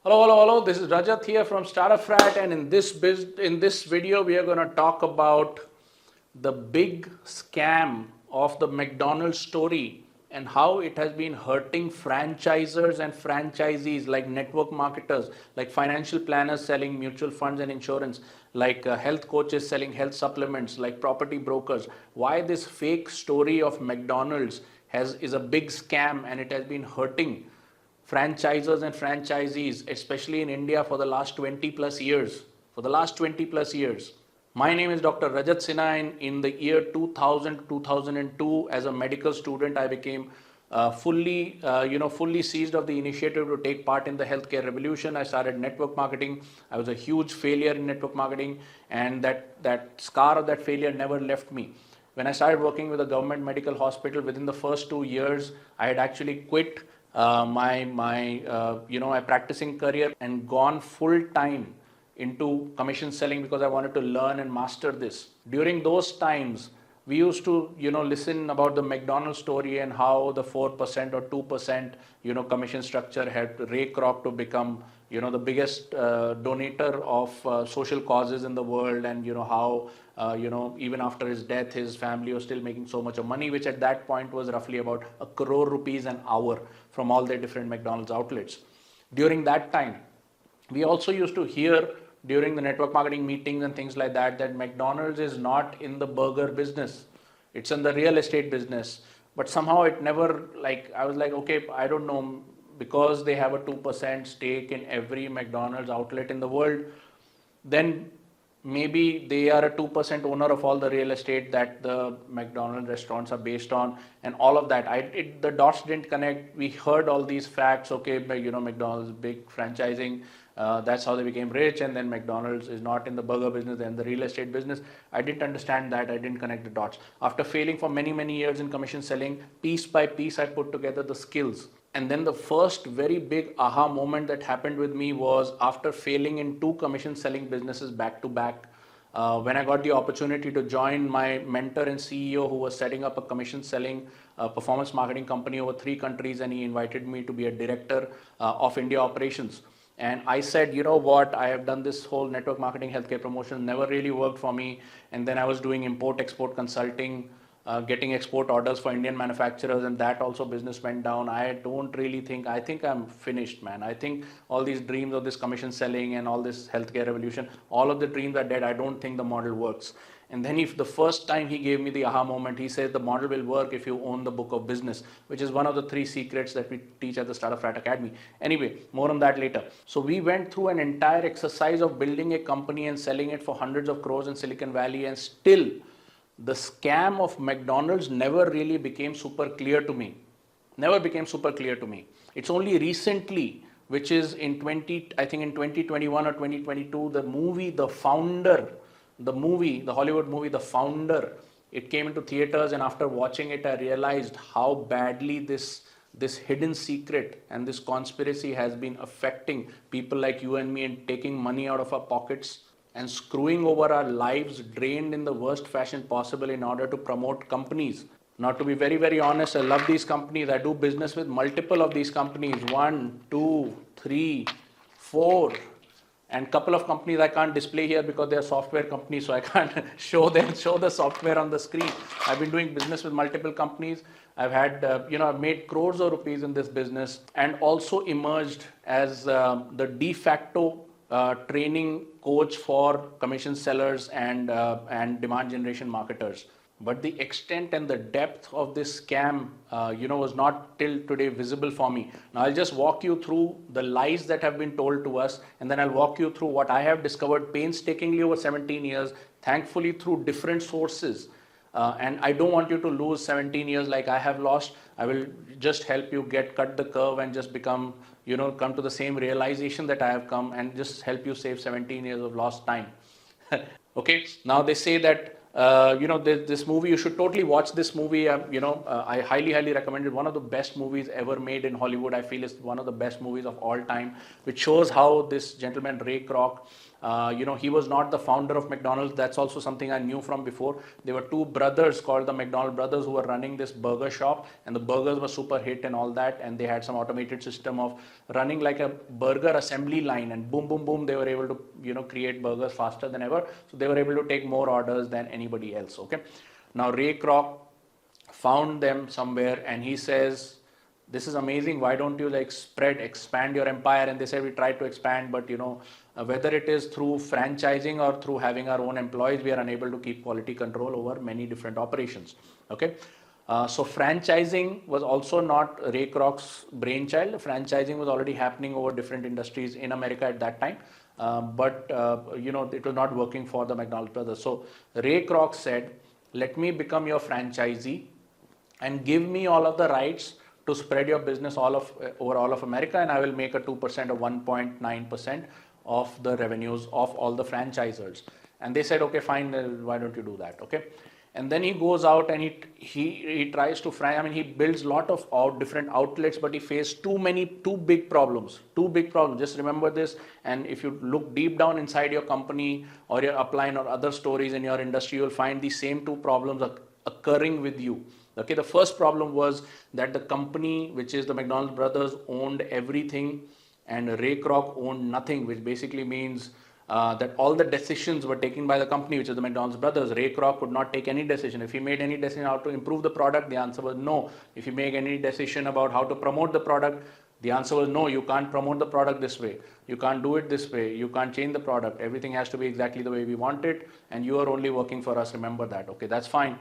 Hello. This is Rajat here from Startup Frat, and in this video, we are going to talk about the big scam of the McDonald's story and how it has been hurting franchisors and franchisees like network marketers, like financial planners selling mutual funds and insurance, like health coaches selling health supplements, like property brokers. Why this fake story of McDonald's is a big scam, and it has been hurting franchisors and franchisees, especially in India, for the last 20 plus years. For the last 20 plus years. My name is Dr. Rajat Sinha. In the year 2000, 2002, as a medical student, I became fully seized of the initiative to take part in the healthcare revolution. I started network marketing. I was a huge failure in network marketing, and that scar of that failure never left me. When I started working with a government medical hospital, within the first 2 years, I had actually quit my practicing career and gone full time into commission selling because I wanted to learn and master this. During those times, we used to listen about the McDonald's story and how the 4% or 2% commission structure helped Ray Kroc to become the biggest donator of social causes in the world, and how even after his death, his family was still making so much of money, which at that point was roughly about a crore rupees an hour from all their different McDonald's outlets. During that time, we also used to hear during the network marketing meetings and things like that McDonald's is not in the burger business, it's in the real estate business. But somehow it never, I was like, okay, I don't know, because they have a 2% stake in every McDonald's outlet in the world, then maybe they are a 2% owner of all the real estate that the McDonald's restaurants are based on, and all of that. The dots didn't connect. We heard all these facts. Okay, McDonald's big franchising. That's how they became rich, and then McDonald's is not in the burger business and the real estate business. I didn't understand that. I didn't connect the dots. After failing for many years in commission selling, piece by piece, I put together the skills. And then the first very big aha moment that happened with me was after failing in 2 commission selling businesses back to back. When I got the opportunity to join my mentor and CEO, who was setting up a commission selling performance marketing company over 3 countries, and he invited me to be a director of India operations. And I said, you know what, I have done this whole network marketing, healthcare promotion, never really worked for me. And then I was doing import-export consulting, getting export orders for Indian manufacturers, and that also business went down. I think I'm finished, man. I think all these dreams of this commission selling and all this healthcare revolution, all of the dreams are dead. I don't think the model works. And then if the first time he gave me the aha moment, he said the model will work if you own the book of business, which is one of the 3 secrets that we teach at the Startup Frat Academy. Anyway, more on that later. So we went through an entire exercise of building a company and selling it for hundreds of crores in Silicon Valley, and still the scam of McDonald's never really became super clear to me. It's only recently, which is in 2021 or 2022, the Hollywood movie, The Founder, it came into theaters, and after watching it, I realized how badly this hidden secret and this conspiracy has been affecting people like you and me and taking money out of our pockets and screwing over our lives, drained in the worst fashion possible in order to promote companies. Now, to be very honest, I love these companies. I do business with multiple of these companies, 1, 2, 3, 4, and couple of companies I can't display here because they are software companies, so I can't show the software on the screen. I've been doing business with multiple companies. I've had, I've made crores of rupees in this business, and also emerged as the de facto training coach for commission sellers and demand generation marketers. But the extent and the depth of this scam, was not till today visible for me. Now I'll just walk you through the lies that have been told to us, and then I'll walk you through what I have discovered painstakingly over 17 years, thankfully through different sources. And I don't want you to lose 17 years like I have lost. I will just help you cut the curve and just come to the same realization that I have come, and just help you save 17 years of lost time. Okay, now they say that this movie, you should totally watch this movie. I highly recommend it. One of the best movies ever made in Hollywood. I feel it's one of the best movies of all time, which shows how this gentleman Ray Kroc He was not the founder of McDonald's. That's also something I knew from before. There were two brothers called the McDonald brothers who were running this burger shop, and the burgers were super hit and all that. And they had some automated system of running like a burger assembly line, and boom, boom, boom, they were able to, create burgers faster than ever. So they were able to take more orders than anybody else. Okay. Now Ray Kroc found them somewhere, and he says, this is amazing, why don't you expand your empire? And they said, we tried to expand, but whether it is through franchising or through having our own employees, we are unable to keep quality control over many different operations. Okay. So franchising was also not Ray Kroc's brainchild. Franchising was already happening over different industries in America at that time. But it was not working for the McDonald's brothers. So Ray Kroc said, let me become your franchisee and give me all of the rights to spread your business over all of America, and I will make a 2% or 1.9% of the revenues of all the franchisors. And they said, okay, fine, why don't you do that? Okay. And then he goes out and he tries to he builds a lot of different outlets, but he faced two big problems. Just remember this. And if you look deep down inside your company or your upline or other stories in your industry, you'll find these same two problems occurring with you. Okay, the first problem was that the company, which is the McDonald's brothers, owned everything and Ray Kroc owned nothing, which basically means that all the decisions were taken by the company, which is the McDonald's brothers. Ray Kroc could not take any decision. If he made any decision how to improve the product, the answer was no. If he made any decision about how to promote the product, the answer was no, you can't promote the product this way. You can't do it this way. You can't change the product. Everything has to be exactly the way we want it, and you are only working for us. Remember that. Okay, that's fine.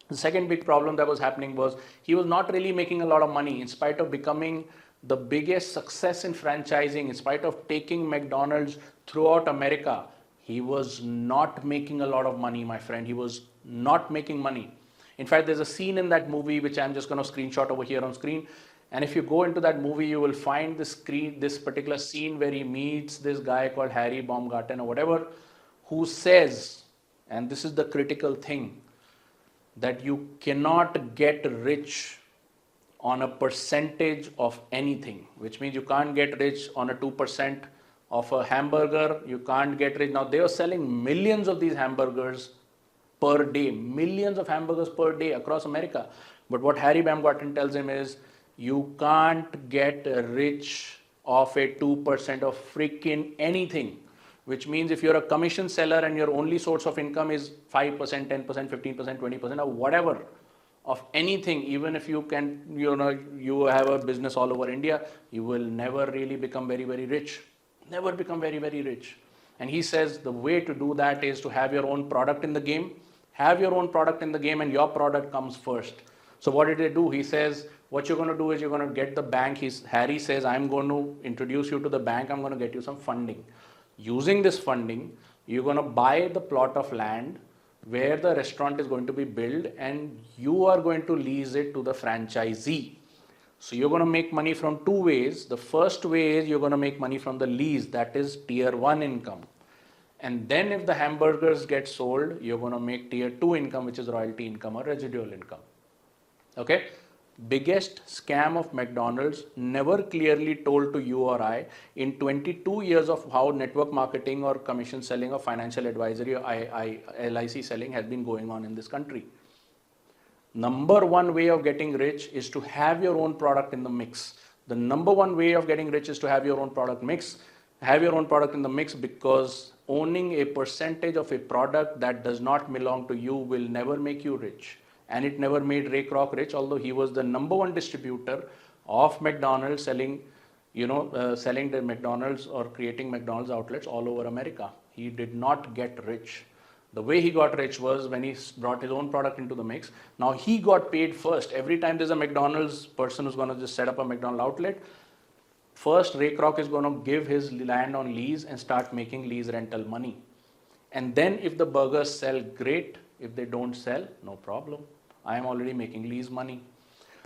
The second big problem that was happening was he was not really making a lot of money in spite of becoming the biggest success in franchising, in spite of taking McDonald's throughout America. He was not making a lot of money, my friend. He was not making money. In fact, there's a scene in that movie which I'm just going to screenshot over here on screen. And if you go into that movie, you will find this particular scene where he meets this guy called Harry Baumgarten or whatever, who says, and this is the critical thing, that you cannot get rich on a percentage of anything, which means you can't get rich on a 2% of a hamburger. You can't get rich. Now they are selling millions of these hamburgers per day, millions of hamburgers per day across America. But what Harry Baumgarten tells him is, you can't get rich off a 2% of freaking anything. Which means if you're a commission seller and your only source of income is 5%, 10%, 15%, 20% or whatever of anything, even if you can, you have a business all over India, you will never really become very, very rich. Never become very, very rich. And he says the way to do that is to have your own product in the game. Have your own product in the game and your product comes first. So what did they do? He says, what you're going to do is you're going to get the bank. Harry says, I'm going to introduce you to the bank. I'm going to get you some funding. Using this funding, you're going to buy the plot of land where the restaurant is going to be built, and you are going to lease it to the franchisee. So you're going to make money from two ways. The first way is you're going to make money from the lease, that is tier 1 income. And then if the hamburgers get sold, you're going to make tier 2 income, which is royalty income or residual income. Okay? Biggest scam of McDonald's, never clearly told to you or I, in 22 years of how network marketing or commission selling or financial advisory or LIC selling has been going on in this country. Number one way of getting rich is to have your own product in the mix. The number one way of getting rich is to have your own product mix. Have your own product in the mix, because owning a percentage of a product that does not belong to you will never make you rich. And it never made Ray Kroc rich, although he was the number one distributor of McDonald's, selling the McDonald's or creating McDonald's outlets all over America. He did not get rich. The way he got rich was when he brought his own product into the mix. Now he got paid first. Every time there's a McDonald's person who's going to just set up a McDonald's outlet, first Ray Kroc is going to give his land on lease and start making lease rental money. And then if the burgers sell, great. If they don't sell, no problem. I am already making lease money.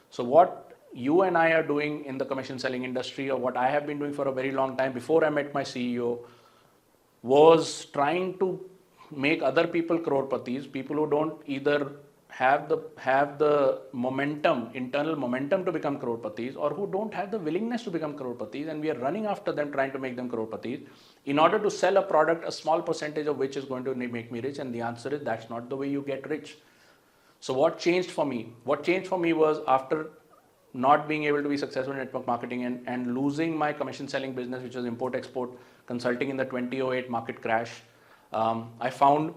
So what you and I are doing in the commission selling industry, or what I have been doing for a very long time before I met my CEO, was trying to make other people crorpatis, people who don't either have the momentum, internal momentum to become crorpatis, or who don't have the willingness to become crorpatis, and we are running after them trying to make them crorpatis in order to sell a product, a small percentage of which is going to make me rich. And the answer is that's not the way you get rich. So what changed for me? What changed for me was after not being able to be successful in network marketing and losing my commission selling business, which was import export consulting in the 2008 market crash. I found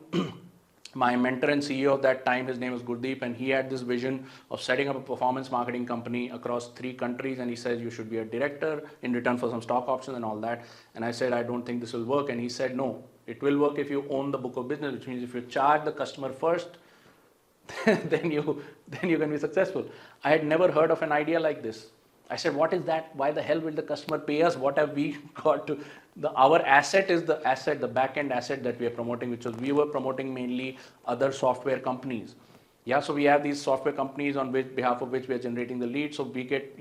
my mentor and CEO of that time, his name was Gurdeep, and he had this vision of setting up a performance marketing company across 3 countries. And he says, you should be a director in return for some stock options and all that. And I said, I don't think this will work. And he said, no, it will work if you own the book of business, which means if you charge the customer first, then you can be successful. I had never heard of an idea like this. I said, what is that? Why the hell will the customer pay us? What have we got to? Our asset is the asset, the back-end asset that we are promoting, which was we were promoting mainly other software companies. Yeah, so we have these software companies on behalf of which we are generating the lead. So we get,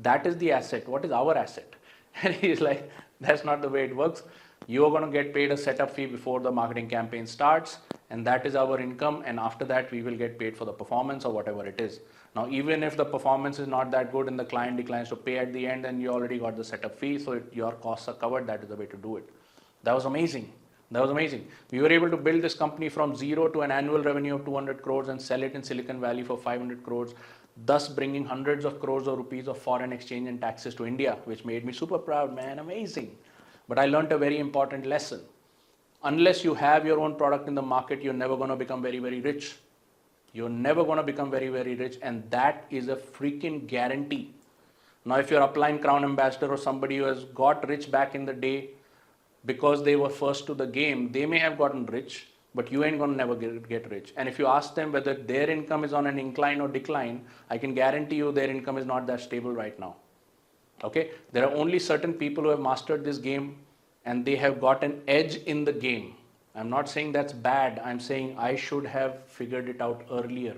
that is the asset. What is our asset? And he's like, that's not the way it works. You are going to get paid a setup fee before the marketing campaign starts, and that is our income. And after that, we will get paid for the performance or whatever it is. Now, even if the performance is not that good and the client declines to pay at the end, then you already got the setup fee, so your costs are covered. That is the way to do it. That was amazing. That was amazing. We were able to build this company from zero to an annual revenue of 200 crores and sell it in Silicon Valley for 500 crores, thus bringing hundreds of crores of rupees of foreign exchange and taxes to India, which made me super proud, man, amazing. But I learned a very important lesson. Unless you have your own product in the market, you're never going to become very, very rich. You're never going to become very, very rich, and that is a freaking guarantee. Now, if you're Upline Crown Ambassador or somebody who has got rich back in the day because they were first to the game, they may have gotten rich, but you ain't going to never get rich. And if you ask them whether their income is on an incline or decline, I can guarantee you their income is not that stable right now. Okay, there are only certain people who have mastered this game and they have got an edge in the game. I'm not saying that's bad. I'm saying I should have figured it out earlier.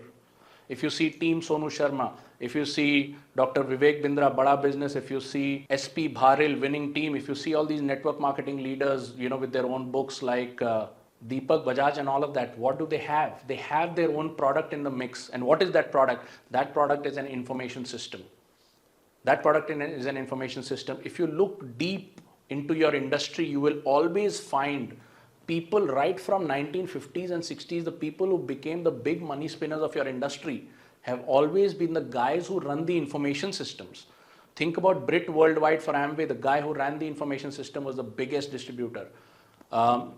If you see Team Sonu Sharma, if you see Dr. Vivek Bindra, Bada Business, if you see SP Bharil, Winning Team, if you see all these network marketing leaders, with their own books like Deepak Bajaj and all of that, what do they have? They have their own product in the mix. And what is that product? That product is an information system. That product is an information system. If you look deep into your industry, you will always find people right from 1950s and 60s, the people who became the big money spinners of your industry have always been the guys who run the information systems. Think about Brit Worldwide for Amway. The guy who ran the information system was the biggest distributor.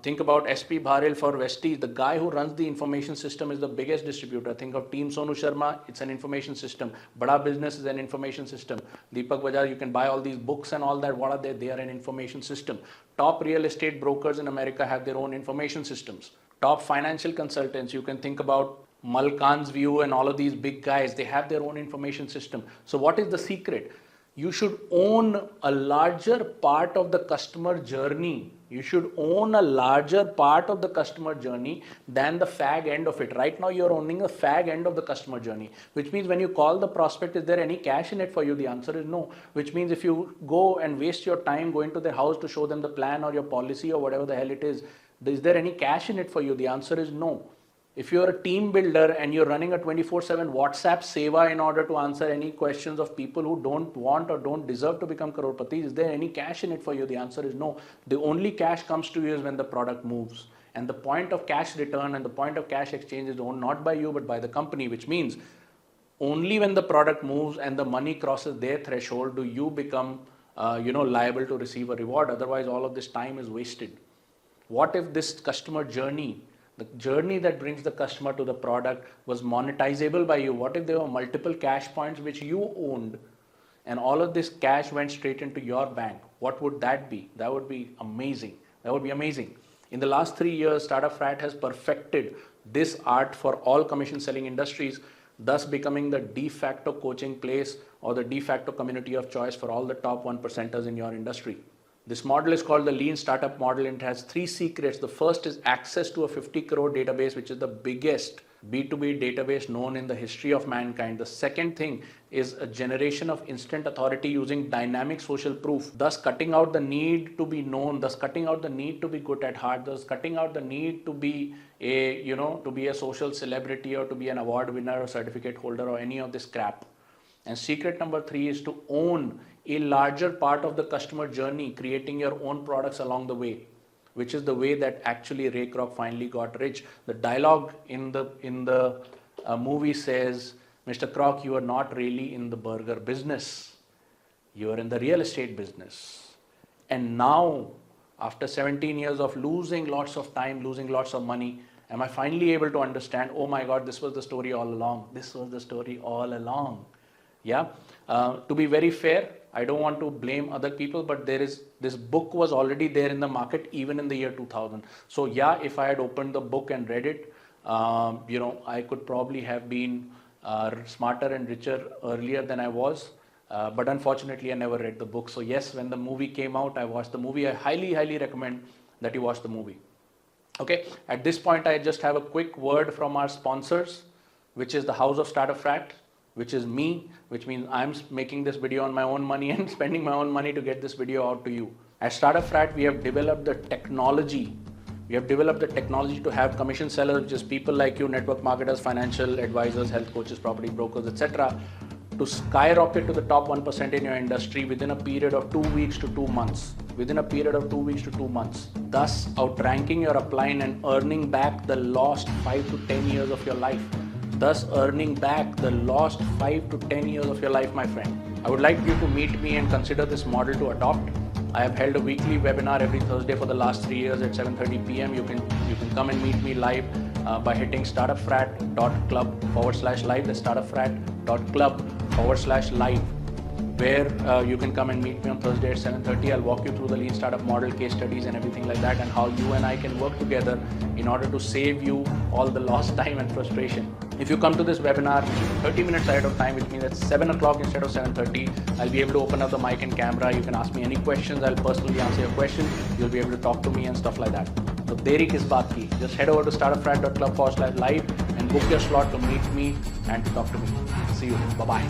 Think about SP Bharil for Vestige. The guy who runs the information system is the biggest distributor. Think of Team Sonu Sharma. It's an information system. Bada Business is an information system. Deepak Bajaj, you can buy all these books and all that. What are they? They are an information system. Top real estate brokers in America have their own information systems. Top financial consultants, you can think about Malkan's View and all of these big guys. They have their own information system. So what is the secret? You should own a larger part of the customer journey. You should own a larger part of the customer journey than the fag end of it. Right now, you're owning the fag end of the customer journey, which means when you call the prospect, is there any cash in it for you? The answer is no. Which means if you go and waste your time going to their house to show them the plan or your policy or whatever the hell it is there any cash in it for you? The answer is no. If you're a team builder and you're running a 24/7 WhatsApp seva in order to answer any questions of people who don't want or don't deserve to become crorepati, is there any cash in it for you? The answer is no. The only cash comes to you is when the product moves. And the point of cash return and the point of cash exchange is owned not by you but by the company, which means only when the product moves and the money crosses their threshold do you become liable to receive a reward. Otherwise, all of this time is wasted. What if this customer journey, the journey that brings the customer to the product, was monetizable by you? What if there were multiple cash points which you owned and all of this cash went straight into your bank? What would that be? That would be amazing. That would be amazing. In the last 3 years, Startup Frat has perfected this art for all commission selling industries, thus becoming the de facto coaching place or the de facto community of choice for all the top 1%ers in your industry. This model is called the Lean Startup Model, and it has 3 secrets. The first is access to a 50 crore database, which is the biggest B2B database known in the history of mankind. The second thing is a generation of instant authority using dynamic social proof, thus cutting out the need to be known, thus cutting out the need to be good at heart, thus cutting out the need to be a social celebrity or to be an award winner or certificate holder or any of this crap. And secret number 3 is to own a larger part of the customer journey, creating your own products along the way, which is the way that actually Ray Kroc finally got rich. The dialogue in the movie says, Mr. Kroc, you are not really in the burger business. You are in the real estate business. And now, after 17 years of losing lots of time, losing lots of money, am I finally able to understand, oh my God, this was the story all along. This was the story all along. Yeah. To be very fair, I don't want to blame other people, but this book was already there in the market even in the year 2000. So yeah, if I had opened the book and read it, I could probably have been smarter and richer earlier than I was. But unfortunately, I never read the book. So yes, when the movie came out, I watched the movie. I highly, highly recommend that you watch the movie. Okay. At this point, I just have a quick word from our sponsors, which is the House of Startup Frat, which is me, which means I'm making this video on my own money and spending my own money to get this video out to you. At Startup Frat, we have developed the technology. We have developed the technology to have commission sellers, which is people like you, network marketers, financial advisors, health coaches, property brokers, etc., to skyrocket to the top 1% in your industry within a period of 2 weeks to 2 months. Within a period of 2 weeks to 2 months. Thus, outranking your upline and earning back the lost 5 to 10 years of your life. Thus earning back the lost 5 to 10 years of your life, my friend. I would like you to meet me and consider this model to adopt. I have held a weekly webinar every Thursday for the last 3 years at 7:30 p.m. You can come and meet me live by hitting startupfrat.club/live. That's startupfrat.club/live, where you can come and meet me on Thursday at 7:30. I'll walk you through the lean startup model, case studies and everything like that, and how you and I can work together in order to save you all the lost time and frustration. If you come to this webinar 30 minutes ahead of time, which means at 7 o'clock instead of 7:30, I'll be able to open up the mic and camera. You can ask me any questions. I'll personally answer your question. You'll be able to talk to me and stuff like that. So deri kis baat ki? Just head over to startupfrat.club/live and book your slot to meet me and to talk to me. See you. Bye-bye.